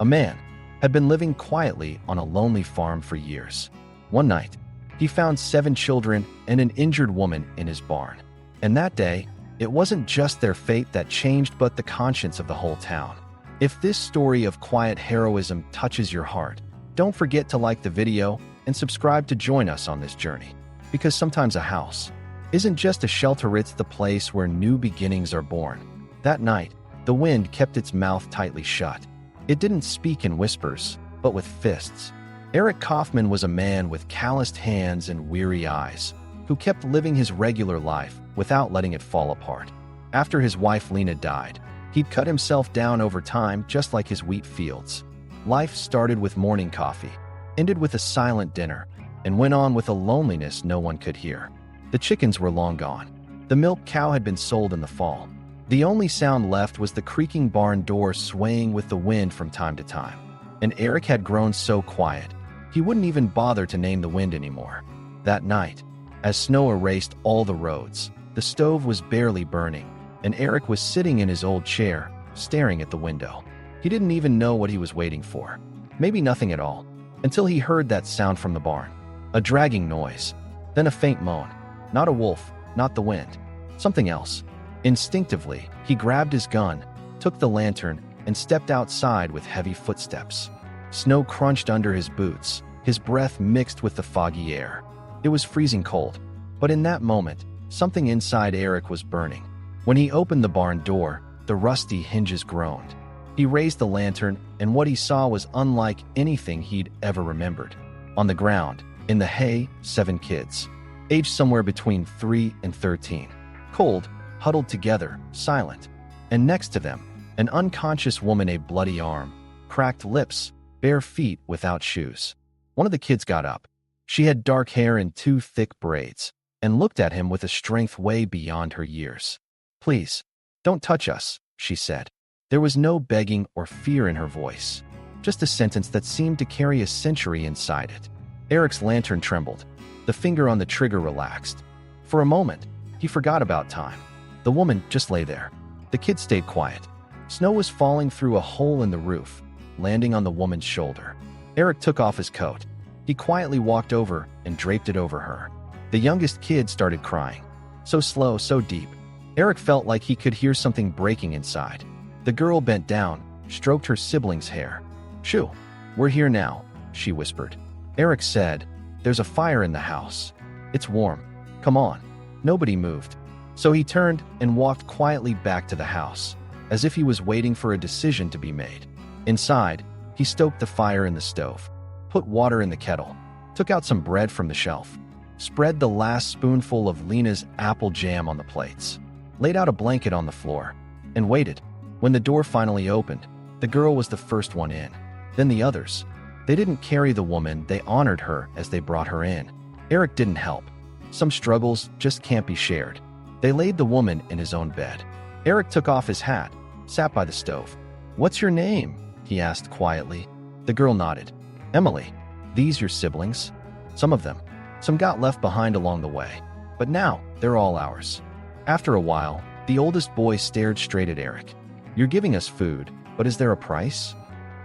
A man had been living quietly on a lonely farm for years. One night, he found 7 children and an injured woman in his barn. And that day, it wasn't just their fate that changed but the conscience of the whole town. If this story of quiet heroism touches your heart, don't forget to like the video and subscribe to join us on this journey. Because sometimes a house isn't just a shelter, it's the place where new beginnings are born. That night, the wind kept its mouth tightly shut. It didn't speak in whispers, but with fists. Eric Kaufman was a man with calloused hands and weary eyes, who kept living his regular life without letting it fall apart. After his wife Lena died, he'd cut himself down over time just like his wheat fields. Life started with morning coffee, ended with a silent dinner, and went on with a loneliness no one could hear. The chickens were long gone. The milk cow had been sold in the fall. The only sound left was the creaking barn door swaying with the wind from time to time. And Eric had grown so quiet, he wouldn't even bother to name the wind anymore. That night, as snow erased all the roads, the stove was barely burning, and Eric was sitting in his old chair, staring at the window. He didn't even know what he was waiting for. Maybe nothing at all, until he heard that sound from the barn. A dragging noise, then a faint moan. Not a wolf, not the wind. Something else. Instinctively, he grabbed his gun, took the lantern, and stepped outside with heavy footsteps. Snow crunched under his boots, his breath mixed with the foggy air. It was freezing cold, but in that moment, something inside Eric was burning. When he opened the barn door, the rusty hinges groaned. He raised the lantern, and what he saw was unlike anything he'd ever remembered. On the ground, in the hay, 7 kids, aged somewhere between 3 and 13. Cold, huddled together, silent. And next to them, an unconscious woman, a bloody arm, cracked lips, bare feet without shoes. One of the kids got up. She had dark hair and 2 thick braids, and looked at him with a strength way beyond her years. "Please, don't touch us," she said. There was no begging or fear in her voice, just a sentence that seemed to carry a century inside it. Eric's lantern trembled. The finger on the trigger relaxed. For a moment, he forgot about time. The woman just lay there. The kids stayed quiet. Snow was falling through a hole in the roof, landing on the woman's shoulder. Eric took off his coat. He quietly walked over and draped it over her. The youngest kid started crying. So slow, so deep. Eric felt like he could hear something breaking inside. The girl bent down, stroked her sibling's hair. "Shoo, we're here now," she whispered. Eric said, "There's a fire in the house. It's warm. Come on." Nobody moved. So he turned and walked quietly back to the house, as if he was waiting for a decision to be made. Inside, he stoked the fire in the stove, put water in the kettle, took out some bread from the shelf, spread the last spoonful of Lena's apple jam on the plates, laid out a blanket on the floor, and waited. When the door finally opened, the girl was the first one in. Then the others. They didn't carry the woman, they honored her as they brought her in. Eric didn't help. Some struggles just can't be shared. They laid the woman in his own bed. Eric took off his hat, sat by the stove. "What's your name?" he asked quietly. The girl nodded. "Emily. These your siblings?" "Some of them. Some got left behind along the way. But now, they're all ours." After a while, the oldest boy stared straight at Eric. "You're giving us food, but is there a price?"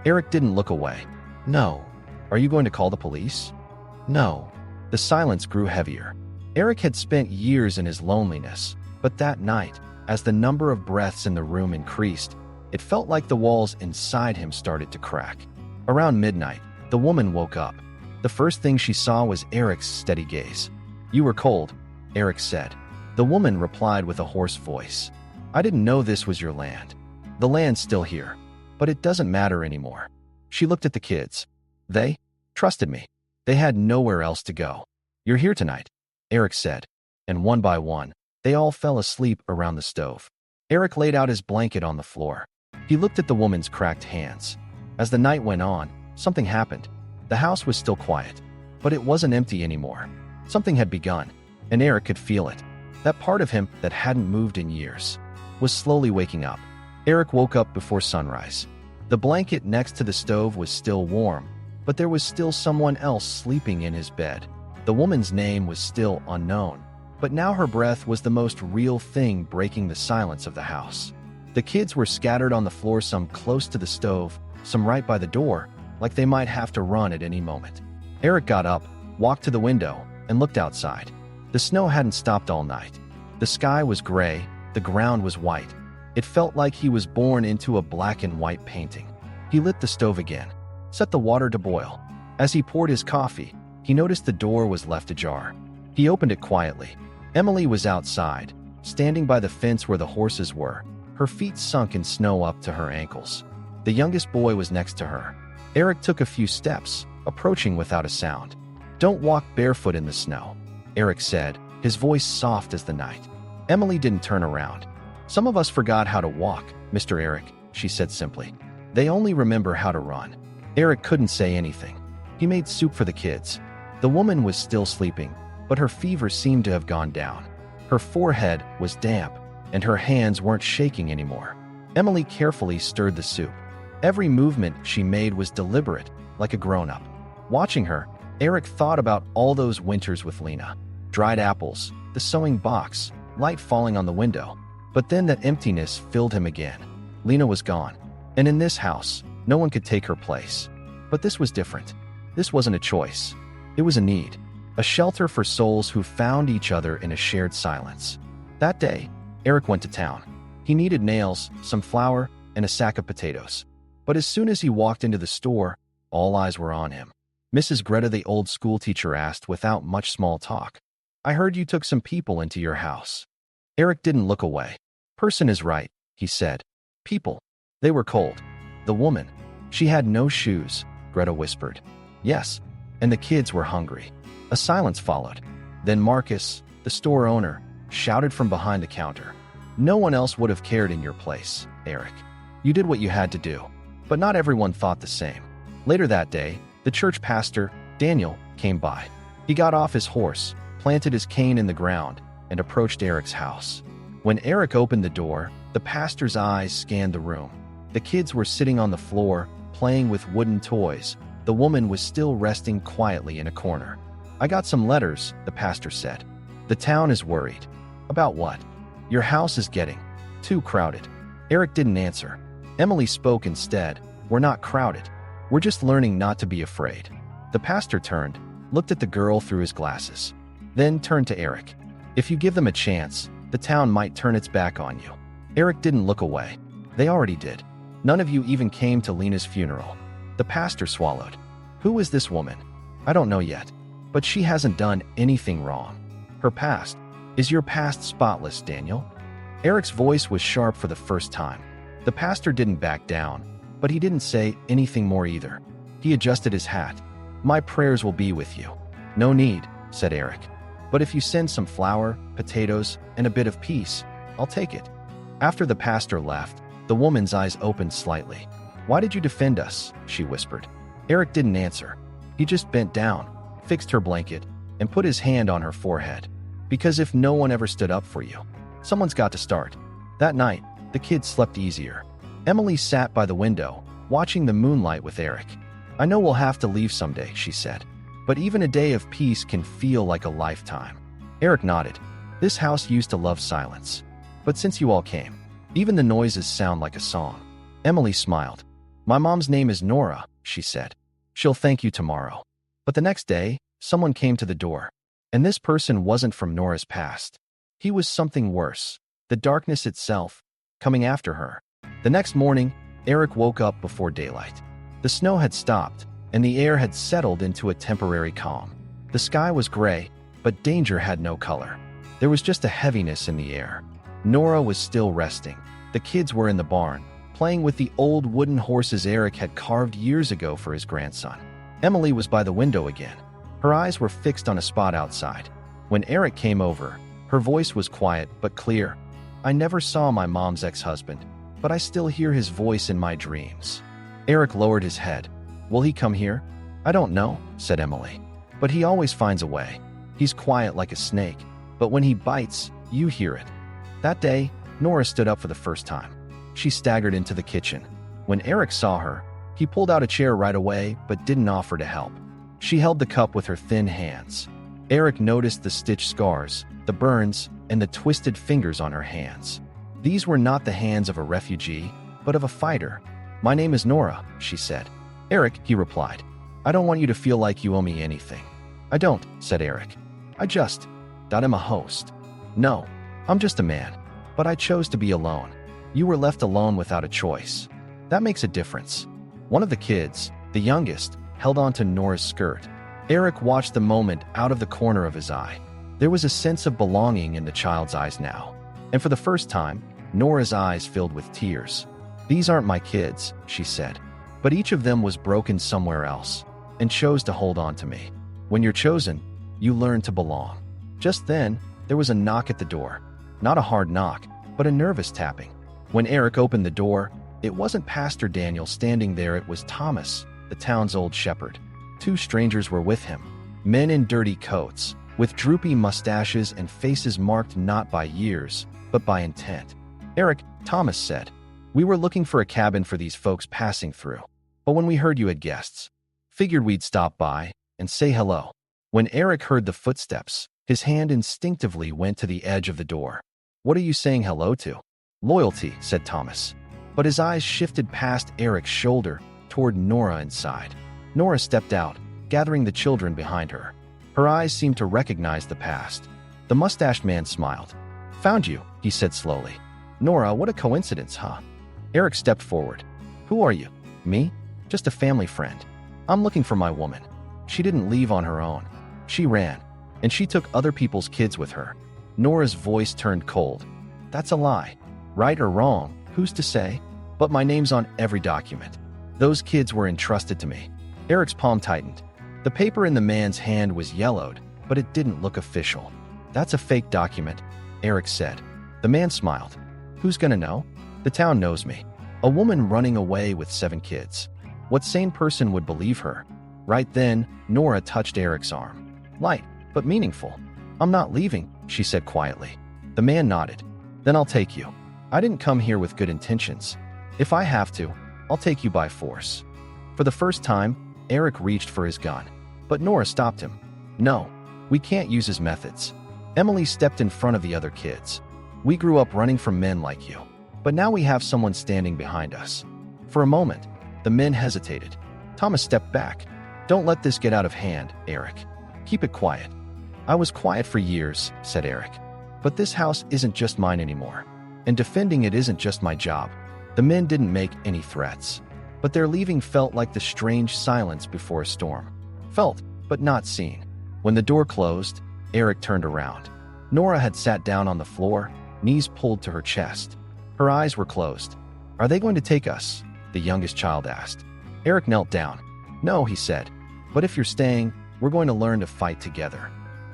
Eric didn't look away. "No." "Are you going to call the police?" "No." The silence grew heavier. Eric had spent years in his loneliness, but that night, as the number of breaths in the room increased, it felt like the walls inside him started to crack. Around midnight, the woman woke up. The first thing she saw was Eric's steady gaze. "You were cold," Eric said. The woman replied with a hoarse voice. "I didn't know this was your land. The land's still here, but it doesn't matter anymore." She looked at the kids. They trusted me. They had nowhere else to go. "You're here tonight," Eric said, and one by one, they all fell asleep around the stove. Eric laid out his blanket on the floor. He looked at the woman's cracked hands. As the night went on, something happened. The house was still quiet, but it wasn't empty anymore. Something had begun, and Eric could feel it. That part of him that hadn't moved in years was slowly waking up. Eric woke up before sunrise. The blanket next to the stove was still warm, but there was still someone else sleeping in his bed. The woman's name was still unknown, but now her breath was the most real thing breaking the silence of the house. The kids were scattered on the floor, some close to the stove, some right by the door, like they might have to run at any moment. Eric got up, walked to the window, and looked outside. The snow hadn't stopped all night. The sky was gray, the ground was white. It felt like he was born into a black and white painting. He lit the stove again, set the water to boil. As he poured his coffee, he noticed the door was left ajar. He opened it quietly. Emily was outside, standing by the fence where the horses were, her feet sunk in snow up to her ankles. The youngest boy was next to her. Eric took a few steps, approaching without a sound. "Don't walk barefoot in the snow," Eric said, his voice soft as the night. Emily didn't turn around. "Some of us forgot how to walk, Mr. Eric," she said simply. "They only remember how to run." Eric couldn't say anything. He made soup for the kids. The woman was still sleeping, but her fever seemed to have gone down. Her forehead was damp, and her hands weren't shaking anymore. Emily carefully stirred the soup. Every movement she made was deliberate, like a grown-up. Watching her, Eric thought about all those winters with Lena. Dried apples, the sewing box, light falling on the window. But then that emptiness filled him again. Lena was gone, and in this house, no one could take her place. But this was different. This wasn't a choice. It was a need. A shelter for souls who found each other in a shared silence. That day, Eric went to town. He needed nails, some flour, and a sack of potatoes. But as soon as he walked into the store, all eyes were on him. Mrs. Greta, the old schoolteacher, asked without much small talk, "I heard you took some people into your house." Eric didn't look away. "Person is right," he said. "People. They were cold." "The woman. She had no shoes," Greta whispered. "Yes, and the kids were hungry." A silence followed. Then Marcus, the store owner, shouted from behind the counter, "No one else would have cared in your place, Eric. You did what you had to do." But not everyone thought the same. Later that day, the church pastor, Daniel, came by. He got off his horse, planted his cane in the ground, and approached Eric's house. When Eric opened the door, the pastor's eyes scanned the room. The kids were sitting on the floor, playing with wooden toys. The woman was still resting quietly in a corner. "I got some letters," the pastor said. "The town is worried." "About what?" "Your house is getting too crowded." Eric didn't answer. Emily spoke instead. "We're not crowded. We're just learning not to be afraid." The pastor turned, looked at the girl through his glasses, then turned to Eric. "If you give them a chance, the town might turn its back on you." Eric didn't look away. "They already did. None of you even came to Lena's funeral." The pastor swallowed. "Who is this woman?" "I don't know yet, but she hasn't done anything wrong." "Her past. Is your past spotless, Daniel?" Eric's voice was sharp for the first time. The pastor didn't back down, but he didn't say anything more either. He adjusted his hat. "My prayers will be with you." "No need," said Eric. "But if you send some flour, potatoes, and a bit of peace, I'll take it." After the pastor left, the woman's eyes opened slightly. "Why did you defend us?" she whispered. Eric didn't answer. He just bent down, fixed her blanket, and put his hand on her forehead. "Because if no one ever stood up for you, someone's got to start." That night, the kids slept easier. Emily sat by the window, watching the moonlight with Eric. "I know we'll have to leave someday," she said. "But even a day of peace can feel like a lifetime." Eric nodded. "This house used to love silence. But since you all came, even the noises sound like a song." Emily smiled. "My mom's name is Nora," she said. "She'll thank you tomorrow." But the next day, someone came to the door. And this person wasn't from Nora's past. He was something worse. The darkness itself, coming after her. The next morning, Eric woke up before daylight. The snow had stopped, and the air had settled into a temporary calm. The sky was gray, but danger had no color. There was just a heaviness in the air. Nora was still resting. The kids were in the barn, playing with the old wooden horses Eric had carved years ago for his grandson. Emily was by the window again. Her eyes were fixed on a spot outside. When Eric came over, her voice was quiet but clear. "I never saw my mom's ex-husband, but I still hear his voice in my dreams." Eric lowered his head. "Will he come here?" "I don't know," said Emily. "But he always finds a way. He's quiet like a snake, but when he bites, you hear it." That day, Nora stood up for the first time. She staggered into the kitchen. When Eric saw her, he pulled out a chair right away but didn't offer to help. She held the cup with her thin hands. Eric noticed the stitch scars, the burns, and the twisted fingers on her hands. These were not the hands of a refugee, but of a fighter. "My name is Nora," she said. "Eric," he replied. "I don't want you to feel like you owe me anything." "I don't," said Eric. I just am a host. No, I'm just a man. But I chose to be alone. You were left alone without a choice. That makes a difference." One of the kids, the youngest, held on to Nora's skirt. Eric watched the moment out of the corner of his eye. There was a sense of belonging in the child's eyes now. And for the first time, Nora's eyes filled with tears. "These aren't my kids," she said. "But each of them was broken somewhere else and chose to hold on to me. When you're chosen, you learn to belong." Just then, there was a knock at the door. Not a hard knock, but a nervous tapping. When Eric opened the door, it wasn't Pastor Daniel standing there, it was Thomas, the town's old shepherd. Two strangers were with him, men in dirty coats, with droopy mustaches and faces marked not by years, but by intent. "Eric," Thomas said, "we were looking for a cabin for these folks passing through. But when we heard you had guests, figured we'd stop by and say hello." When Eric heard the footsteps, his hand instinctively went to the edge of the door. "What are you saying hello to?" "Loyalty," said Thomas. But his eyes shifted past Eric's shoulder toward Nora inside. Nora stepped out, gathering the children behind her. Her eyes seemed to recognize the past. The mustached man smiled. "Found you," he said slowly. "Nora, what a coincidence, huh?" Eric stepped forward. "Who are you?" "Me? Just a family friend. I'm looking for my woman. She didn't leave on her own. She ran, and she took other people's kids with her." Nora's voice turned cold. "That's a lie. Right or wrong, who's to say? But my name's on every document. Those kids were entrusted to me." Eric's palm tightened. The paper in the man's hand was yellowed, but it didn't look official. "That's a fake document," Eric said. The man smiled. "Who's gonna know? The town knows me. A woman running away with 7 kids. What sane person would believe her?" Right then, Nora touched Eric's arm. "Light, but meaningful." "I'm not leaving," she said quietly. The man nodded. "Then I'll take you. I didn't come here with good intentions. If I have to, I'll take you by force." For the first time, Eric reached for his gun, but Nora stopped him. "No, we can't use his methods." Emily stepped in front of the other kids. "We grew up running from men like you, but now we have someone standing behind us." For a moment, the men hesitated. Thomas stepped back. "Don't let this get out of hand, Eric. Keep it quiet." "I was quiet for years," said Eric. "But this house isn't just mine anymore. And defending it isn't just my job." The men didn't make any threats, but their leaving felt like the strange silence before a storm. Felt, but not seen. When the door closed, Eric turned around. Nora had sat down on the floor, knees pulled to her chest. Her eyes were closed. "Are they going to take us?" the youngest child asked. Eric knelt down. "No," he said. "But if you're staying, we're going to learn to fight together."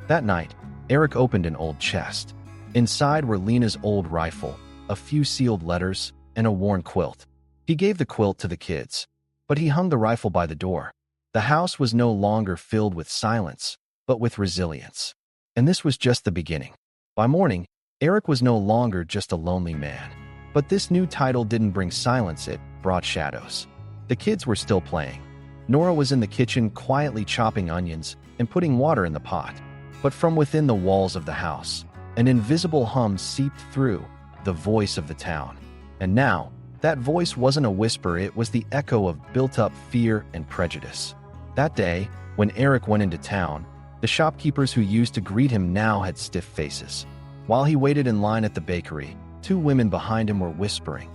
That night, Eric opened an old chest. Inside were Lena's old rifle, a few sealed letters, and a worn quilt. He gave the quilt to the kids, but he hung the rifle by the door. The house was no longer filled with silence, but with resilience. And this was just the beginning. By morning, Eric was no longer just a lonely man. But this new title didn't bring silence, it brought shadows. The kids were still playing. Nora was in the kitchen quietly chopping onions and putting water in the pot. But from within the walls of the house, an invisible hum seeped through, the voice of the town. And now, that voice wasn't a whisper, it was the echo of built-up fear and prejudice. That day, when Eric went into town, the shopkeepers who used to greet him now had stiff faces. While he waited in line at the bakery, 2 women behind him were whispering.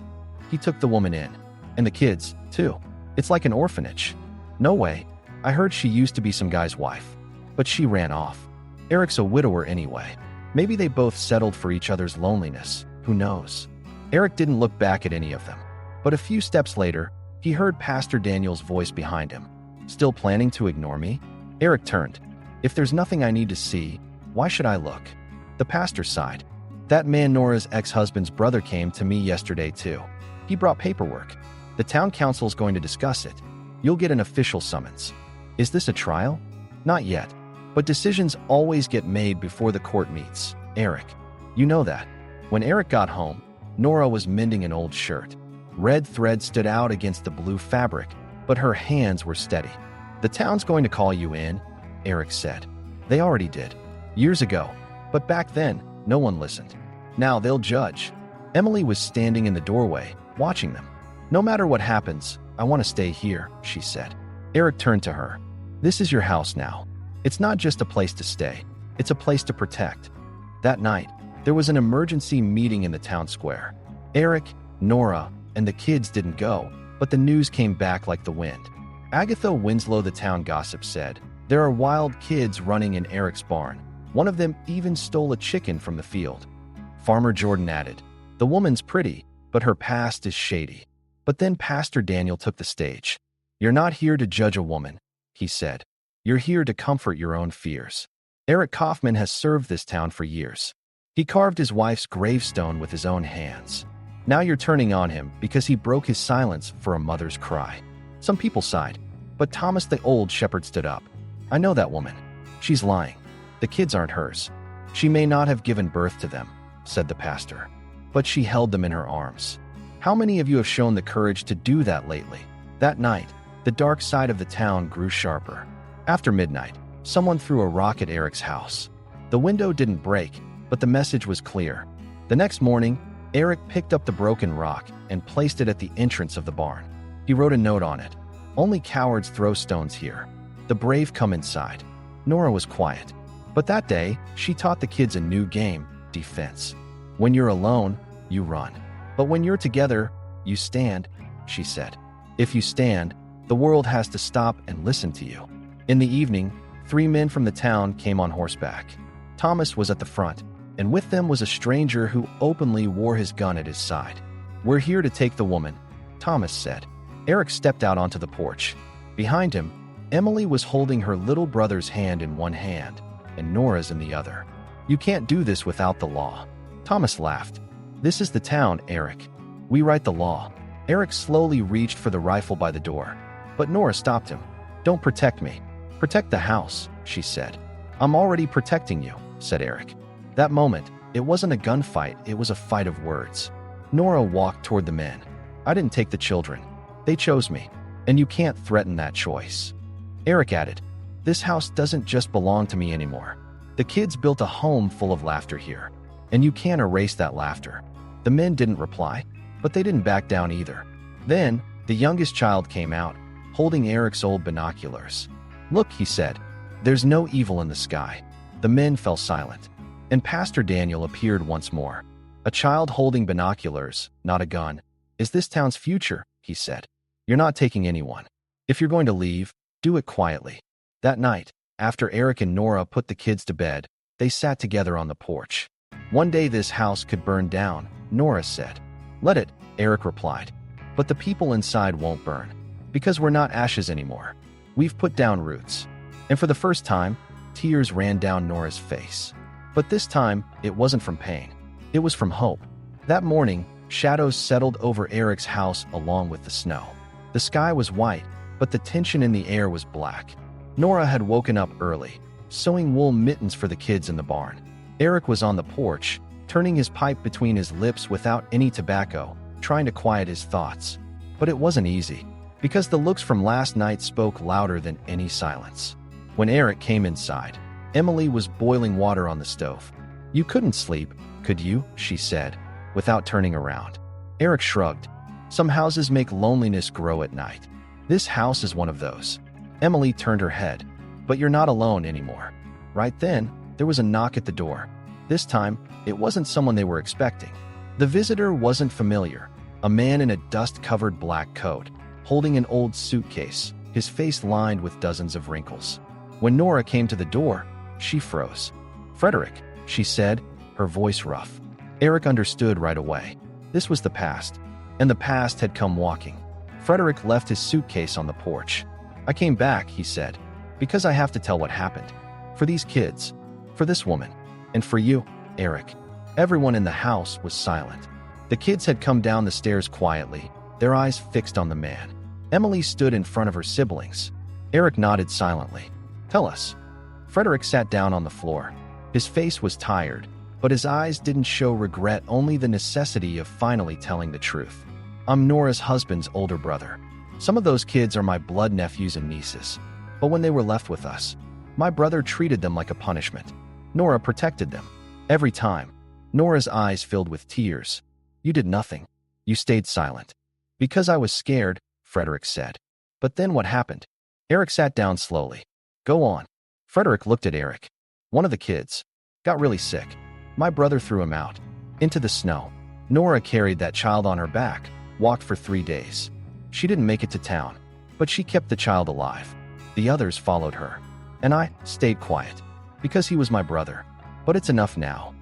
He took the woman in. And the kids, too. "It's like an orphanage." "No way. I heard she used to be some guy's wife. But she ran off. Eric's a widower anyway. Maybe they both settled for each other's loneliness. Who knows?" Eric didn't look back at any of them. But a few steps later, he heard Pastor Daniel's voice behind him. "Still planning to ignore me?" Eric turned. "If there's nothing I need to see, why should I look?" The pastor sighed. "That man Nora's ex-husband's brother came to me yesterday too. He brought paperwork. The town council's going to discuss it. You'll get an official summons." "Is this a trial?" "Not yet. But decisions always get made before the court meets, Eric. You know that." When Eric got home, Nora was mending an old shirt. Red thread stood out against the blue fabric, but her hands were steady. "The town's going to call you in," Eric said. "They already did. Years ago. But back then, no one listened. Now they'll judge." Emily was standing in the doorway, watching them. No matter what happens, I want to stay here, she said. Eric turned to her. This is your house now. It's not just a place to stay, it's a place to protect. That night, there was an emergency meeting in the town square. Eric, Nora, and the kids didn't go, but the news came back like the wind. Agatha Winslow, the town gossip, said, "There are wild kids running in Eric's barn. One of them even stole a chicken from the field." Farmer Jordan added, "The woman's pretty, but her past is shady." But then Pastor Daniel took the stage. "You're not here to judge a woman," he said. "You're here to comfort your own fears." Eric Kaufman has served this town for years. He carved his wife's gravestone with his own hands. Now you're turning on him because he broke his silence for a mother's cry. Some people sighed, but Thomas the old shepherd stood up. "I know that woman. She's lying. The kids aren't hers. She may not have given birth to them," said the pastor, "but she held them in her arms." How many of you have shown the courage to do that lately? That night, the dark side of the town grew sharper. After midnight, someone threw a rock at Eric's house. The window didn't break, but the message was clear. The next morning, Eric picked up the broken rock and placed it at the entrance of the barn. He wrote a note on it. "Only cowards throw stones here. The brave come inside." Nora was quiet. But that day, she taught the kids a new game, defense. When you're alone, you run. But when you're together, you stand, she said. If you stand, the world has to stop and listen to you. In the evening, 3 men from the town came on horseback. Thomas was at the front, and with them was a stranger who openly wore his gun at his side. "We're here to take the woman," Thomas said. Eric stepped out onto the porch. Behind him, Emily was holding her little brother's hand in one hand, and Nora's in the other. "You can't do this without the law." Thomas laughed. "This is the town, Eric. We write the law." Eric slowly reached for the rifle by the door, but Nora stopped him. "Don't protect me. Protect the house," she said. "I'm already protecting you," said Eric. That moment, it wasn't a gunfight, it was a fight of words. Nora walked toward the men. "I didn't take the children. They chose me, and you can't threaten that choice." Eric added, "This house doesn't just belong to me anymore. The kids built a home full of laughter here, and you can't erase that laughter." The men didn't reply, but they didn't back down either. Then, the youngest child came out, holding Eric's old binoculars. "Look," he said, "there's no evil in the sky." The men fell silent, and Pastor Daniel appeared once more. "A child holding binoculars, not a gun, is this town's future," he said. "You're not taking anyone. If you're going to leave, do it quietly." That night, after Eric and Nora put the kids to bed, they sat together on the porch. "One day this house could burn down," Nora said. "Let it," Eric replied. "But the people inside won't burn, because we're not ashes anymore. We've put down roots." And for the first time, tears ran down Nora's face. But this time, it wasn't from pain. It was from hope. That morning, shadows settled over Eric's house along with the snow. The sky was white, but the tension in the air was black. Nora had woken up early, sewing wool mittens for the kids in the barn. Eric was on the porch, turning his pipe between his lips without any tobacco, trying to quiet his thoughts. But it wasn't easy, because the looks from last night spoke louder than any silence. When Eric came inside, Emily was boiling water on the stove. "You couldn't sleep, could you?" she said, without turning around. Eric shrugged. "Some houses make loneliness grow at night. This house is one of those." Emily turned her head. "But you're not alone anymore." Right then, there was a knock at the door. This time, it wasn't someone they were expecting. The visitor wasn't familiar. A man in a dust-covered black coat, holding an old suitcase, his face lined with dozens of wrinkles. When Nora came to the door, she froze. "Frederick," she said, her voice rough. Eric understood right away. This was the past, and the past had come walking. Frederick left his suitcase on the porch. "I came back," he said, "because I have to tell what happened. For these kids, for this woman, and for you, Eric." Everyone in the house was silent. The kids had come down the stairs quietly, their eyes fixed on the man. Emily stood in front of her siblings. Eric nodded silently. "Tell us." Frederick sat down on the floor. His face was tired, but his eyes didn't show regret, only the necessity of finally telling the truth. "I'm Nora's husband's older brother. Some of those kids are my blood nephews and nieces. But when they were left with us, my brother treated them like a punishment. Nora protected them. Every time." Nora's eyes filled with tears. "You did nothing. You stayed silent." Because I was scared, Frederick said. But then what happened? Eric sat down slowly. Go on. Frederick looked at Eric. One of the kids got really sick. My brother threw him out into the snow. Nora carried that child on her back, walked for 3 days. She didn't make it to town, but she kept the child alive. The others followed her. And I stayed quiet, because he was my brother. But it's enough now.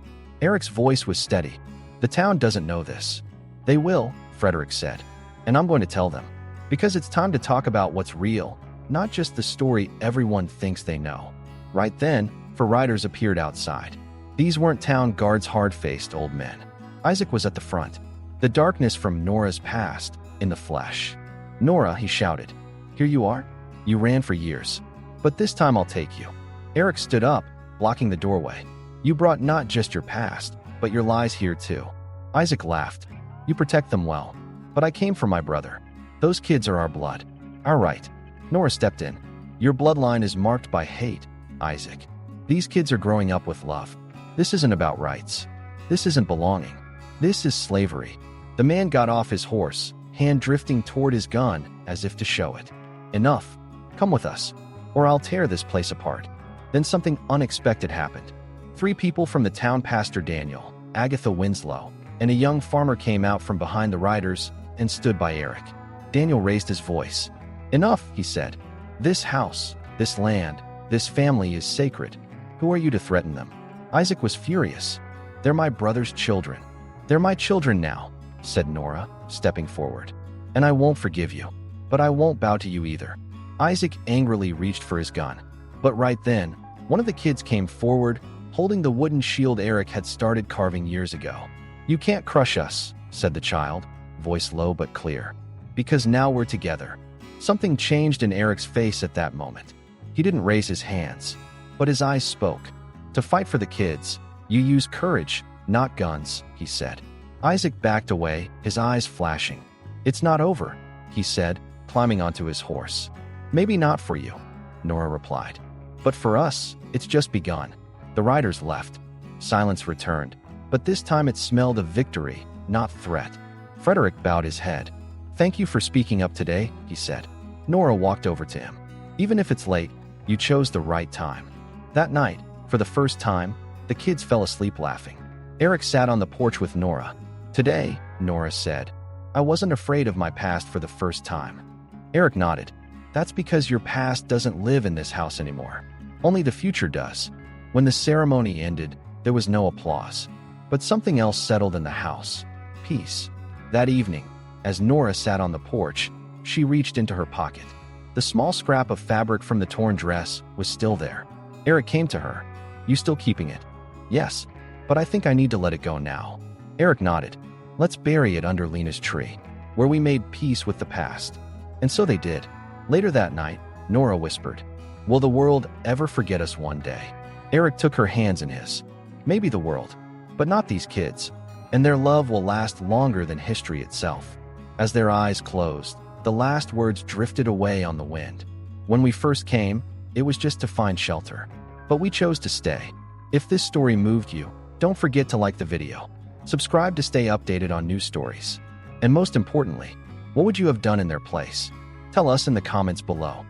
Eric's voice was steady. The town doesn't know this. They will, Frederick said. And I'm going to tell them. Because it's time to talk about what's real, not just the story everyone thinks they know. Right then, 4 riders appeared outside. These weren't town guards, hard-faced old men. Isaac was at the front. The darkness from Nora's past, in the flesh. Nora, he shouted. Here you are? You ran for years. But this time I'll take you. Eric stood up, blocking the doorway. You brought not just your past, but your lies here too. Isaac laughed. You protect them well. But I came for my brother. Those kids are our blood. Our right. Nora stepped in. Your bloodline is marked by hate, Isaac. These kids are growing up with love. This isn't about rights. This isn't belonging. This is slavery. The man got off his horse, hand drifting toward his gun, as if to show it. Enough. Come with us, or I'll tear this place apart. Then something unexpected happened. 3 people from the town, Pastor Daniel, Agatha Winslow, and a young farmer came out from behind the riders and stood by Eric. Daniel raised his voice. Enough, he said. This house, this land, this family is sacred. Who are you to threaten them? Isaac was furious. They're my brother's children. They're my children now, said Nora, stepping forward. And I won't forgive you. But I won't bow to you either. Isaac angrily reached for his gun. But right then, one of the kids came forward, holding the wooden shield Eric had started carving years ago. You can't crush us, said the child, voice low but clear. Because now we're together. Something changed in Eric's face at that moment. He didn't raise his hands, but his eyes spoke. To fight for the kids, you use courage, not guns, he said. Isaac backed away, his eyes flashing. It's not over, he said, climbing onto his horse. Maybe not for you, Nora replied. But for us, it's just begun. The riders left. Silence returned, but this time it smelled of victory, not threat. Frederick bowed his head. Thank you for speaking up today, he said. Nora walked over to him. Even if it's late, you chose the right time. That night, for the first time, the kids fell asleep laughing. Eric sat on the porch with Nora. Today, Nora said, I wasn't afraid of my past for the first time. Eric nodded. That's because your past doesn't live in this house anymore. Only the future does. When the ceremony ended, there was no applause. But something else settled in the house. Peace. That evening, as Nora sat on the porch, she reached into her pocket. The small scrap of fabric from the torn dress was still there. Eric came to her. You still keeping it? Yes, but I think I need to let it go now. Eric nodded. Let's bury it under Lena's tree, where we made peace with the past. And so they did. Later that night, Nora whispered, Will the world ever forget us one day? Eric took her hands in his. Maybe the world, but not these kids. And their love will last longer than history itself. As their eyes closed, the last words drifted away on the wind. When we first came, it was just to find shelter. But we chose to stay. If this story moved you, don't forget to like the video. Subscribe to stay updated on news stories. And most importantly, what would you have done in their place? Tell us in the comments below.